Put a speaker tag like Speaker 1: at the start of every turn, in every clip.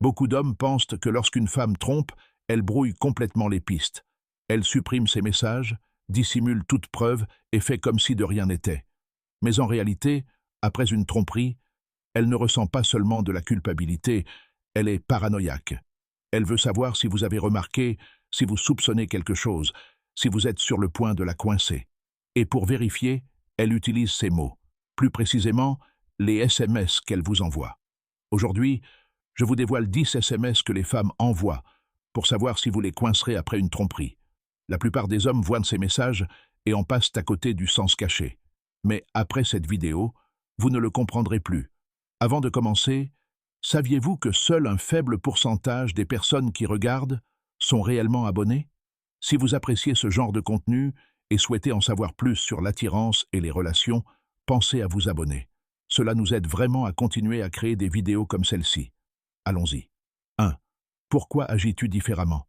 Speaker 1: Beaucoup d'hommes pensent que lorsqu'une femme trompe, elle brouille complètement les pistes. Elle supprime ses messages, dissimule toute preuve et fait comme si de rien n'était. Mais en réalité, après une tromperie, elle ne ressent pas seulement de la culpabilité, elle est paranoïaque. Elle veut savoir si vous avez remarqué, si vous soupçonnez quelque chose, si vous êtes sur le point de la coincer. Et pour vérifier, elle utilise ces mots. Plus précisément, les SMS qu'elle vous envoie. Aujourd'hui, je vous dévoile 10 SMS que les femmes envoient pour savoir si vous les coincerez après une tromperie. La plupart des hommes voient ces messages et en passent à côté du sens caché. Mais après cette vidéo, vous ne le comprendrez plus. Avant de commencer, saviez-vous que seul un faible pourcentage des personnes qui regardent sont réellement abonnées? Si vous appréciez ce genre de contenu et souhaitez en savoir plus sur l'attirance et les relations, pensez à vous abonner. Cela nous aide vraiment à continuer à créer des vidéos comme celle-ci. Allons-y. 1. Pourquoi agis-tu différemment?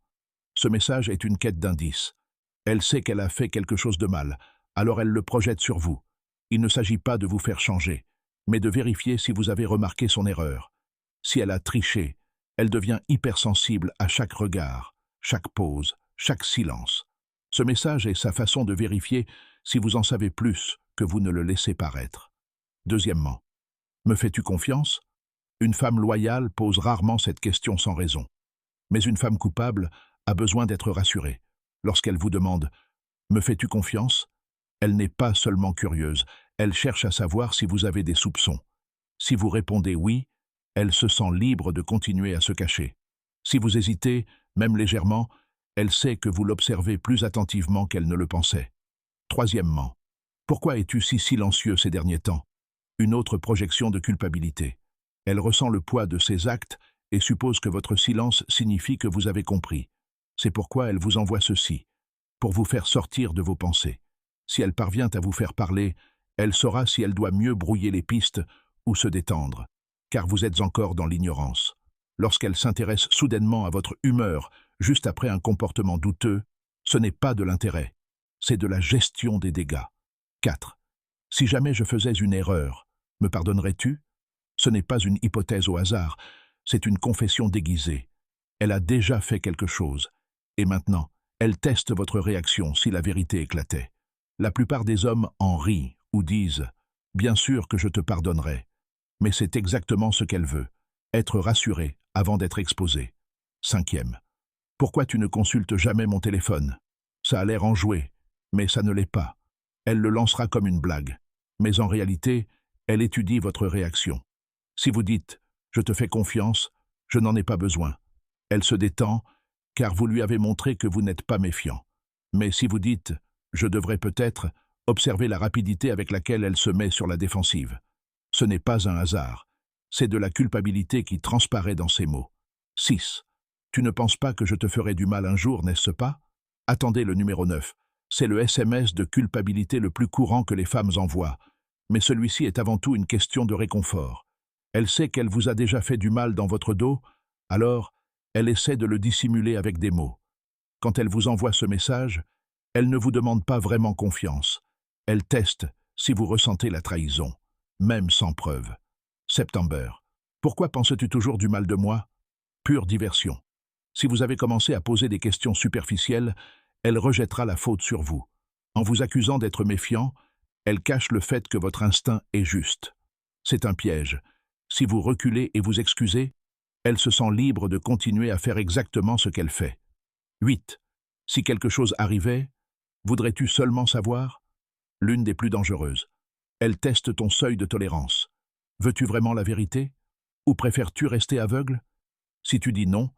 Speaker 1: Ce message est une quête d'indices. Elle sait qu'elle a fait quelque chose de mal, alors elle le projette sur vous. Il ne s'agit pas de vous faire changer, mais de vérifier si vous avez remarqué son erreur. Si elle a triché, elle devient hypersensible à chaque regard, chaque pause, chaque silence. Ce message est sa façon de vérifier si vous en savez plus que vous ne le laissez paraître. Deuxièmement, me fais-tu confiance? Une femme loyale pose rarement cette question sans raison. Mais une femme coupable a besoin d'être rassurée. Lorsqu'elle vous demande « Me fais-tu confiance ?», elle n'est pas seulement curieuse, elle cherche à savoir si vous avez des soupçons. Si vous répondez oui, elle se sent libre de continuer à se cacher. Si vous hésitez, même légèrement, elle sait que vous l'observez plus attentivement qu'elle ne le pensait. Troisièmement, pourquoi es-tu si silencieux ces derniers temps? Une autre projection de culpabilité. Elle ressent le poids de ses actes et suppose que votre silence signifie que vous avez compris. C'est pourquoi elle vous envoie ceci, pour vous faire sortir de vos pensées. Si elle parvient à vous faire parler, elle saura si elle doit mieux brouiller les pistes ou se détendre, car vous êtes encore dans l'ignorance. Lorsqu'elle s'intéresse soudainement à votre humeur, juste après un comportement douteux, ce n'est pas de l'intérêt, c'est de la gestion des dégâts. 4. Si jamais je faisais une erreur, me pardonnerais-tu? Ce n'est pas une hypothèse au hasard, c'est une confession déguisée. Elle a déjà fait quelque chose, et maintenant, elle teste votre réaction si la vérité éclatait. La plupart des hommes en rient ou disent « Bien sûr que je te pardonnerai », mais c'est exactement ce qu'elle veut, être rassurée avant d'être exposée. 5e. Pourquoi tu ne consultes jamais mon téléphone? Ça a l'air enjoué, mais ça ne l'est pas. Elle le lancera comme une blague, mais en réalité, elle étudie votre réaction. Si vous dites « Je te fais confiance », je n'en ai pas besoin. Elle se détend, car vous lui avez montré que vous n'êtes pas méfiant. Mais si vous dites « Je devrais peut-être », observez la rapidité avec laquelle elle se met sur la défensive. Ce n'est pas un hasard, c'est de la culpabilité qui transparaît dans ces mots. 6. Tu ne penses pas que je te ferai du mal un jour, n'est-ce pas? Attendez le numéro 9. C'est le SMS de culpabilité le plus courant que les femmes envoient, mais celui-ci est avant tout une question de réconfort. Elle sait qu'elle vous a déjà fait du mal dans votre dos, alors elle essaie de le dissimuler avec des mots. Quand elle vous envoie ce message, elle ne vous demande pas vraiment confiance. Elle teste si vous ressentez la trahison, même sans preuve. September. Pourquoi penses-tu toujours du mal de moi? Pure diversion. Si vous avez commencé à poser des questions superficielles, elle rejettera la faute sur vous. En vous accusant d'être méfiant, elle cache le fait que votre instinct est juste. C'est un piège. Si vous reculez et vous excusez, elle se sent libre de continuer à faire exactement ce qu'elle fait. 8. Si quelque chose arrivait, voudrais-tu seulement savoir? L'une des plus dangereuses. Elle teste ton seuil de tolérance. Veux-tu vraiment la vérité? Ou préfères-tu rester aveugle? Si tu dis non,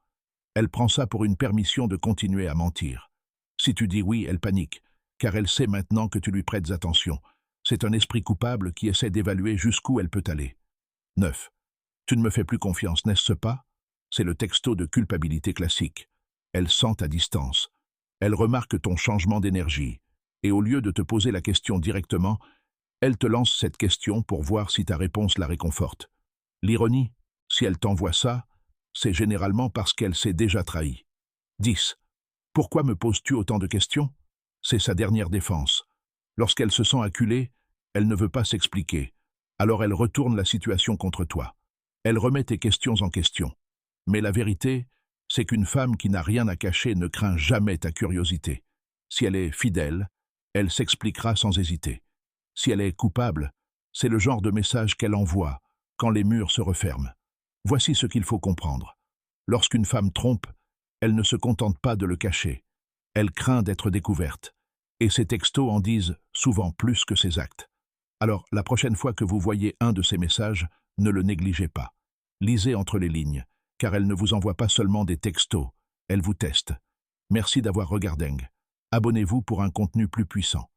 Speaker 1: elle prend ça pour une permission de continuer à mentir. Si tu dis oui, elle panique, car elle sait maintenant que tu lui prêtes attention. C'est un esprit coupable qui essaie d'évaluer jusqu'où elle peut aller. 9. Tu ne me fais plus confiance, n'est-ce pas? C'est le texto de culpabilité classique. Elle sent ta distance. Elle remarque ton changement d'énergie. Et au lieu de te poser la question directement, elle te lance cette question pour voir si ta réponse la réconforte. L'ironie, si elle t'envoie ça, c'est généralement parce qu'elle s'est déjà trahie. 10. Pourquoi me poses-tu autant de questions? C'est sa dernière défense. Lorsqu'elle se sent acculée, elle ne veut pas s'expliquer. Alors elle retourne la situation contre toi. Elle remet tes questions en question. Mais la vérité, c'est qu'une femme qui n'a rien à cacher ne craint jamais ta curiosité. Si elle est fidèle, elle s'expliquera sans hésiter. Si elle est coupable, c'est le genre de message qu'elle envoie quand les murs se referment. Voici ce qu'il faut comprendre. Lorsqu'une femme trompe, elle ne se contente pas de le cacher. Elle craint d'être découverte. Et ses textos en disent souvent plus que ses actes. Alors, la prochaine fois que vous voyez un de ces messages, ne le négligez pas. Lisez entre les lignes, car elle ne vous envoie pas seulement des textos, elle vous teste. Merci d'avoir regardé. Abonnez-vous pour un contenu plus puissant.